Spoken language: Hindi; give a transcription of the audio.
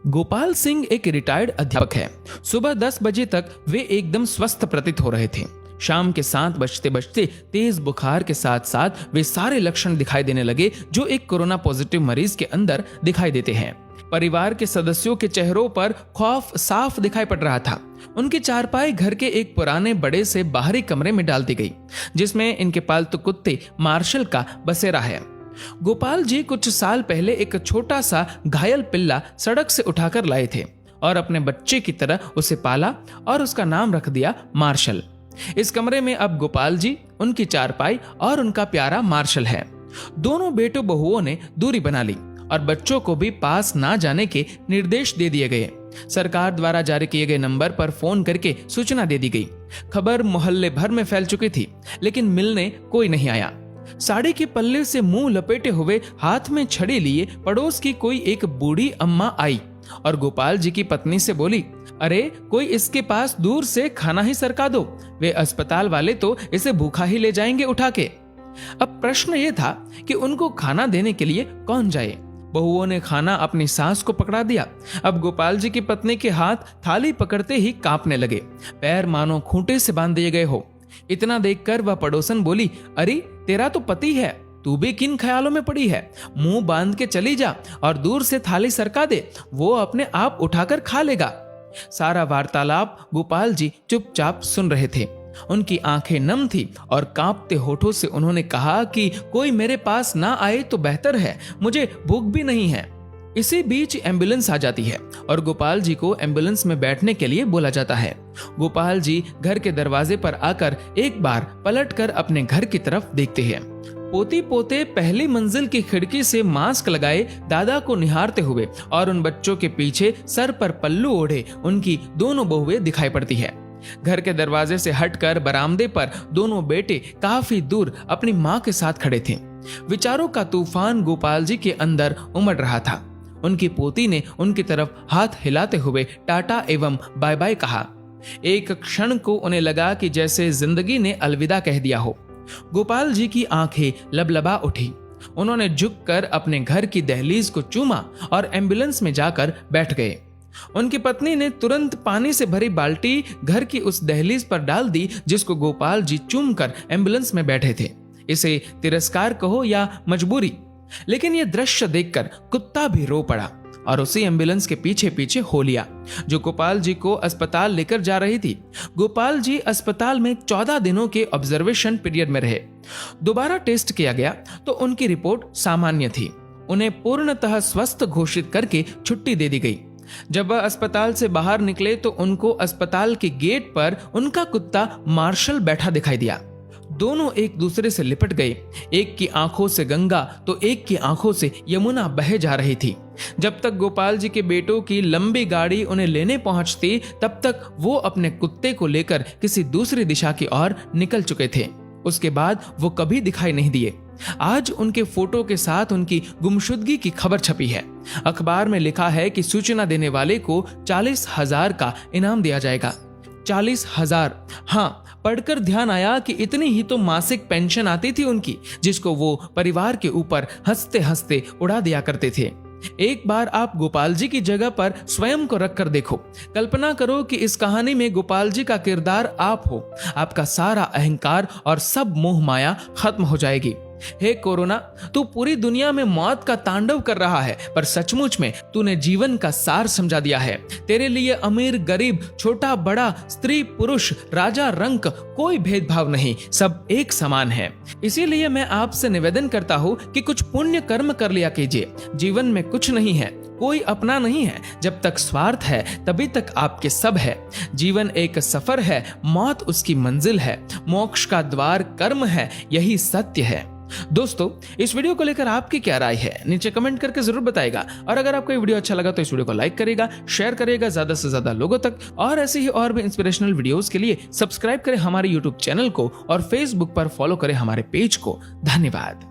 गोपाल सिंह एक रिटायर्ड अध्यापक है। सुबह 10 बजे तक वे एकदम स्वस्थ प्रतीत हो रहे थे। शाम के 7 बजते बजते तेज बुखार के साथ साथ वे सारे लक्षण दिखाई देने लगे जो एक कोरोना पॉजिटिव मरीज के अंदर दिखाई देते हैं। परिवार के सदस्यों के चेहरों पर खौफ साफ दिखाई पड़ रहा था। उनकी चारपाई घर के एक पुराने बड़े से बाहरी कमरे में डाल दी गई, जिसमें इनके पालतू कुत्ते मार्शल का बसेरा है। गोपाल जी कुछ साल पहले एक छोटा सा घायल पिल्ला सड़क से उठाकर लाए थे और अपने बच्चे की तरह उसे पाला और उसका नाम रख दिया मार्शल। इस कमरे में अब गोपाल जी, उनकी चारपाई और उनका प्यारा मार्शल है। दोनों बेटों बहुओं ने दूरी बना ली और बच्चों को भी पास ना जाने के निर्देश दे दिए गए। सरकार द्वारा जारी किए गए नंबर पर फोन करके सूचना दे दी गई। खबर मोहल्ले भर में फैल चुकी थी, लेकिन मिलने कोई नहीं आया। साड़ी के पल्ले से मुंह लपेटे हुए, हाथ में छड़ी लिए पड़ोस की कोई एक बूढ़ी अम्मा आई और गोपाल जी की पत्नी से बोली, अरे कोई इसके पास दूर से खाना ही सरका दो, वे अस्पताल वाले तो इसे भूखा ही ले जाएंगे उठा के। अब प्रश्न ये था कि उनको खाना देने के लिए कौन जाए। बहुओं ने खाना अपनी सास को पकड़ा दिया। अब गोपाल जी की पत्नी के हाथ थाली पकड़ते ही कांपने लगे, पैर मानो खूंटे से बांध दिए गए हो। इतना देखकर वह पड़ोसन बोली, अरे तेरा तो पति है, तू भी किन ख्यालों में पड़ी है? मुंह बांध के चली जा और दूर से थाली सरका दे, वो अपने आप उठाकर खा लेगा। सारा वार्तालाप गोपाल जी चुपचाप सुन रहे थे। उनकी आंखें नम थी और कांपते होठों से उन्होंने कहा कि कोई मेरे पास ना आए तो बेहतर है, मुझे भूख भी नहीं है। इसी बीच एम्बुलेंस आ जाती है और गोपाल जी को एम्बुलेंस में बैठने के लिए बोला जाता है। गोपाल जी घर के दरवाजे पर आकर एक बार पलटकर अपने घर की तरफ देखते हैं। पोती पोते पहली मंजिल की खिड़की से मास्क लगाए दादा को निहारते हुए और उन बच्चों के पीछे सर पर पल्लू ओढ़े उनकी दोनों बहुएं दिखाई पड़ती है। घर के दरवाजे से हटकर बरामदे पर दोनों बेटे काफी दूर अपनी माँ के साथ खड़े थे। विचारों का तूफान गोपाल जी के अंदर उमड़ रहा था। उनकी पोती ने उनकी तरफ हाथ हिलाते हुए टाटा एवं बाय बाय कहा। एक क्षण को उन्हें लगा कि जैसे जिंदगी ने अलविदा कह दिया हो। गोपाल जी की आंखें लबलबा उठी। उन्होंने झुककर अपने घर की दहलीज को चूमा और एम्बुलेंस में जाकर बैठ गए। उनकी पत्नी ने तुरंत पानी से भरी बाल्टी घर की उस दहलीज पर डाल दी जिसको गोपाल जी चूमकर एम्बुलेंस में बैठे थे। इसे तिरस्कार कहो या मजबूरी, लेकिन यह दृश्य देखकर कुत्ता भी रो पड़ा और उसी एम्बुलेंस के पीछे पीछे हो लिया जो गोपाल जी को अस्पताल लेकर जा रही थी। गोपाल जी अस्पताल में 14 दिनों के ऑब्जर्वेशन पीरियड में रहे। दोबारा टेस्ट किया गया तो उनकी रिपोर्ट सामान्य थी। उन्हें पूर्णतः स्वस्थ घोषित करके छुट्टी दे दी गई। जब वह अस्पताल से बाहर निकले तो उनको अस्पताल के गेट पर उनका कुत्ता मार्शल बैठा दिखाई दिया। दोनों एक दूसरे से लिपट गए। एक की आंखों से गंगा तो एक की आंखों से यमुना बहे जा रही थी। जब तक गोपाल जी के बेटों की लंबी गाड़ी उन्हें लेने पहुंचती, तब तक वो अपने कुत्ते को लेकर किसी दूसरी दिशा की ओर निकल चुके थे। उसके बाद वो कभी दिखाई नहीं दिए। आज उनके फोटो के साथ उनकी गुमशुदगी की खबर छपी है। अखबार में लिखा है कि सूचना देने वाले को 40,000 का इनाम दिया जाएगा। 40,000। हाँ, पढ़कर ध्यान आया कि इतनी ही तो मासिक पेंशन आती थी उनकी, जिसको वो परिवार के ऊपर हंसते हंसते उड़ा दिया करते थे। एक बार आप गोपाल जी की जगह पर स्वयं को रखकर देखो। कल्पना करो कि इस कहानी में गोपाल जी का किरदार आप हो। आपका सारा अहंकार और सब मोह माया खत्म हो जाएगी। हे कोरोना, तू पूरी दुनिया में मौत का तांडव कर रहा है, पर सचमुच में तूने जीवन का सार समझा दिया है। तेरे लिए अमीर गरीब, छोटा बड़ा, स्त्री पुरुष, राजा रंक, कोई भेदभाव नहीं, सब एक समान है। इसीलिए मैं आपसे निवेदन करता हूँ कि कुछ पुण्य कर्म कर लिया कीजिए। जीवन में कुछ नहीं है, कोई अपना नहीं है। जब तक स्वार्थ है तभी तक आपके सब है। जीवन एक सफर है, मौत उसकी मंजिल है। मोक्ष का द्वार कर्म है, यही सत्य है। दोस्तों, इस वीडियो को लेकर आपकी क्या राय है नीचे कमेंट करके जरूर बताइएगा। और अगर आपको ये वीडियो अच्छा लगा तो इस वीडियो को लाइक करिएगा, शेयर करिएगा ज्यादा से ज्यादा लोगों तक। और ऐसे ही और भी इंस्पिरेशनल वीडियोस के लिए सब्सक्राइब करें हमारे यूट्यूब चैनल को और फेसबुक पर फॉलो करें हमारे पेज को। धन्यवाद।